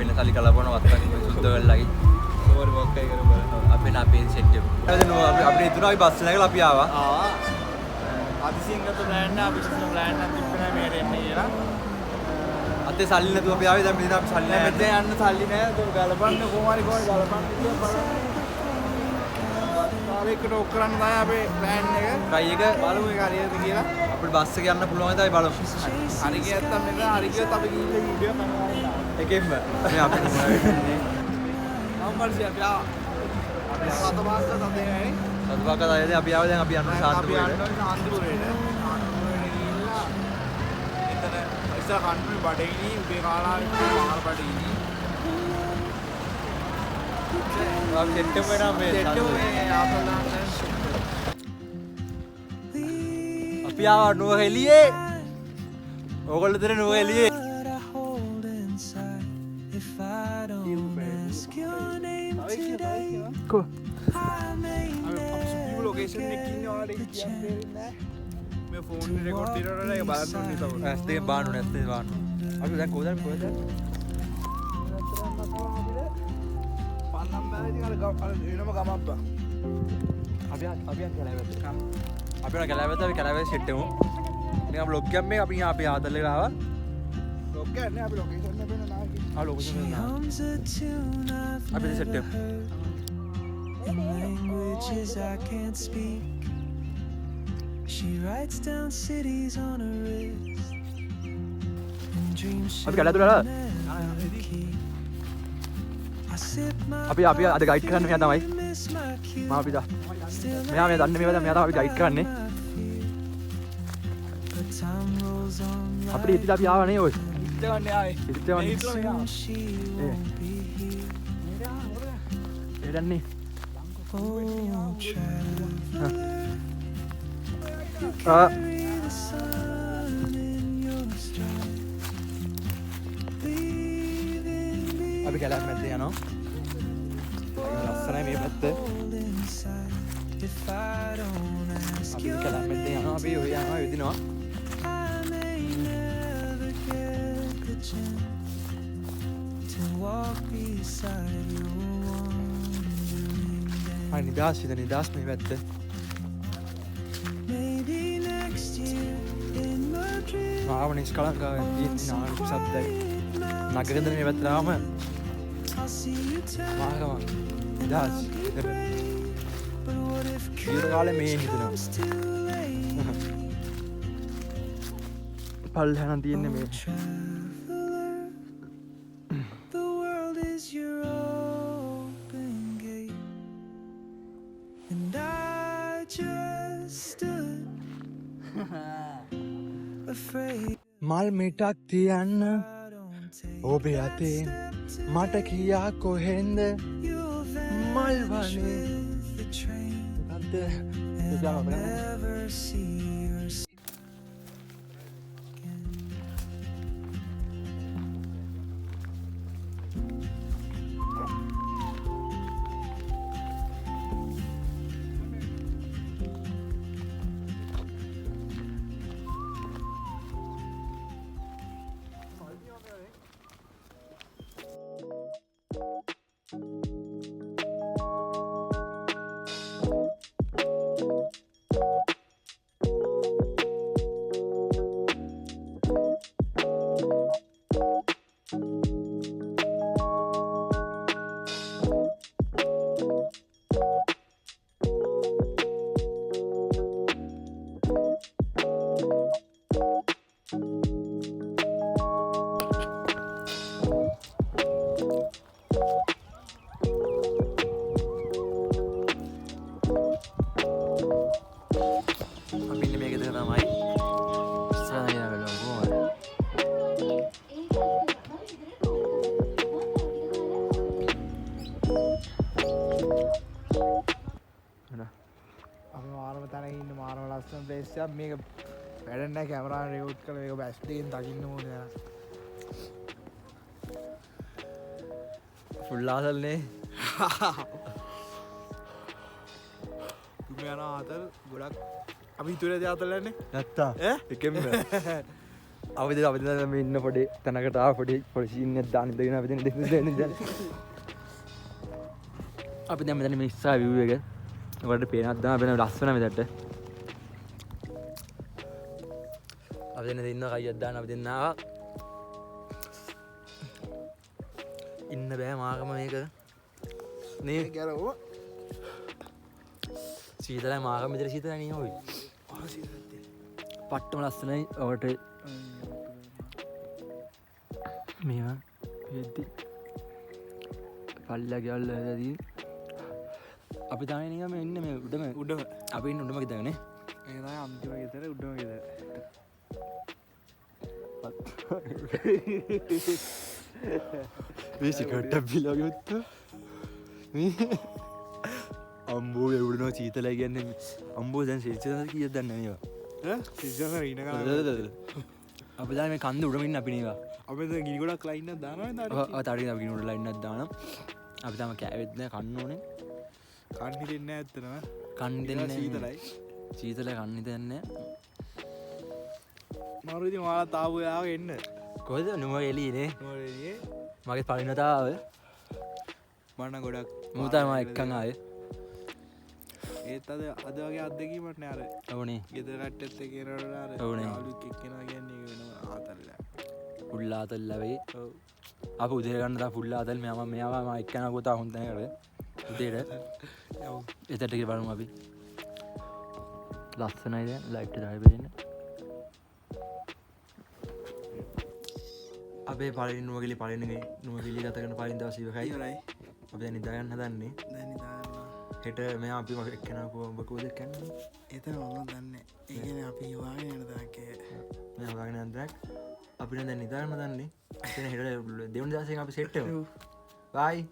අපේ නසලි කලබන වත්තක් සුද්ධ කරලා ගිහින් ඕවර් වර්ක් එක කරමු බලන්න. අපේ සෙට් එක. අපිට ඉතුරු අපි බස් නැගලා අපි ආවා. අදිසියෙන් ගත්ත ප්ලෑන් එක අපි ඉස්සෙල්ලා ප්ලෑන් එකක් තිබ්බේ නෑ මේකට එන්න කියලා. අතේ සල්ලි නැතුව අපි ආවේ දැන් මෙතන අපි සල්ලි නෑ. මෙතන යන්න සල්ලි නෑ. ඒක ගලපන්න කොහොම හරි ගලපන්න කියලා බලන්න. කාලයකට ඔක් කරන්න තමයි අපේ ප්ලෑන් එක. ට්‍රයි එක බලමු ඒක හරියද කියලා. අපිට බස් එක යන්න පුළුවන් තමයි බලමු. හරි ගියත් මෙතන හරි ගියත් අපි ගිහින් වීඩියෝ කරනවා. එකෙන්ම මේ අපිට වෙන්නේ. අම්මල්සිය අපි සතපාස්ස තදේ සතපාක තදේ අපි ආවේ දැන් අපි යන්න ශාන්තිපුරේට. ශාන්තිපුරේට ගිහිල්ලා එතන ඉස්සර කන්ට්‍රි බඩේනි උදේ කාලාවේ වහර බඩේනි. අපි සෙට්ටම් වෙනා මේ සෙට්ටම් මේ ආපල්ලාන්න අපි ආවා නුවරඑළියේ. ඕගොල්ලෝ දෙන නුවරඑළියේ. Cool. අපි ලොකේෂන් එකේ ඉන්නේ ඔයාලට කියන්න තේරෙන්නේ නැහැ. මේ ෆෝන් එක රෙකෝඩ් කරනකොට ඒක බලන්න ඕනේ තමයි. ඇස් දෙකෙන් බාන්න ඕනේ ඇස් දෙකෙන් බාන්න. අපි දැන් කොහෙද? පන්නම් බෑදී අර වෙනම ගමක් බා. අපි කැලෑවැද්ද. අපි කැලෑවැද්ද අපි කැලෑවැද්ද සෙට් එකමු. නිකන් බ්ලොග් එකක් මේක අපි අපේ ආතල් එකට ආවා. බ්ලොග් එකක් නේ අපි ලොකේෂන් එක වෙන නාකි. ලොකේෂන් එක නා. අපි සෙට් එක. Languages I can't speak. She writes down cities on her wrist. And dreams she never keep. I sip my අපි අද ගයිඩ් කරන්න මෙයා තමයි. මම අපි දා. මෙයා දන්නේ මේවා දැන් මෙයා තමයි අපි ගයිඩ් කරන්නේ. අපිට ඉතින් අපි ආවා නේ ඔය. ඉතින් ගන්න ආවේ. ඉතින් ගන්න. අපි කැලෑව මැද්දේ යනවා. ලස්සනයි මේ පැත්ත. අපි කැලෑව මැද්දේ යනවා. අපි ඔය යනවා විදිනවා. නිදහස් විද නිදහස් මේ පැත්ත. ආව නිස්කලංකාවෙන් තියෙන නාට්‍ය සද්දයි. නගරෙන්ද මේ පැත්තට ආවම මාගම නිදහස්. ඊට කාලේ මේ හිතනවා. පල්ලෙහානම් තියෙන්නේ මේ. මල් මිටක් තියන්න ඔබේ අතෙන් මට කියා කොහෙන්ද මල් වනේ මේක වැඩක් නැහැ කැමරාවෙන් රෙකෝඩ් කරලා මේක බැස්ටේන් දකින්න ඕනේ නෑ. ෆුල් ආසල්නේ. තුම යන ආතල් ගොඩක් අපි ඉතුරු ඇති ආතල් යන්නේ නැත්තා ඈ එකෙන්ද අපිද මේ ඉන්න පොඩි තැනකට පොඩි සීන් එකක් දාන්න ඉඳගෙන අපි දැන් අපි දැන් මෙතන මේ ඉස්සා view එක ඔයාලට පේනක් දාන්න අපේ ලස්සන මෙතනට අපි දැන් ඉන්න කයියක් දාන්න අපි දෙන්න ආවා ඉන්න බෑ මාකම මේක නේ ගරෝ සීතලයි මාකම මෙතන සීතලයි නේ ඔයි පට්ටම ලස්සනයි ඔකට මේවා වෙද්දි පල්ලා ගියල්ල හැදදී අපි තානේ නිකන් මේ ඉන්නේ මේ උඩම අපි ඉන්නේ උඩම ගෙදරනේ ඒක තමයි අන්තිම ගෙදර උඩම ගෙදර මේ සිකට් බිලගේ උත්ත මේ අම්බෝ එවුඩනෝ සීතලයි කියන්නේ අම්බෝ දැන් සෙල්සියස් කීයද දන්නේ මේවා සෙල්සියස් ඉන්න කාලේ අපි දැන් මේ කන්ද උඩම ඉන්න අපි නේවා අපි දැන් ගිනි ගොඩක් ලයින් එකක් දානවා නේද ඔව් තාඩිය අපි ගිනි ගොඩ ලයින් එකක් දානවා අපි තමයි කෑවෙත් නෑ කන්න ඕනේ කන්න හිතෙන්නේ නෑ ඇත්තටම කන්න දෙන්නේ සීතලයි සීතලයි කන්න හිතෙන්නේ නෑ මරු ඉතින් ඔයාලා තාවු යාව එන්න කොහෙද නුම එළියේ නුම එළියේ මගේ පරිණතාව මන්න ගොඩක් මූතයි මම එක්කන් ආයේ ඒත් අද වගේ අත්දැකීමක් නෑ අර ඔව්නේ ගෙදර කට්ටෙත් එක්ක එනකොට අර යාළුවෙක් එක්කෙනා කියන්නේ ඒක වෙනම ආතල්ල ෆුල් ආතල් ලැබේ ඔව් අපි උදේ ගන්න තා ෆුල් ආතල් මෙයාව මම එක්කෙනා ගොතා හොඳ නැහැ කරේ උදේට ඔව් එතට ගිහ බලමු අපි ලස්සනයි දැන් ලයිට් එක දාලා බලන්න අපේ පළවෙනි නුවගිලි ගත කරන පළවෙනි දවස් ඉවරයි ඉවරයි අපි දැන් නිදා ගන්න හදන්නේ දැන් නිදා ගන්නවා හෙට මෙයා අපි එක්කෙනා ඔබ කොහෙද කන්නේ එතන මම දන්නේ ඒ කියන්නේ අපි හොයාගෙන යන දාක මම හොයාගෙන යන දාක අපි දැන් නිදා ගන්න දන්නේ එතන හෙට දෙවන දවසේ අපි සෙට් වෙමු බයි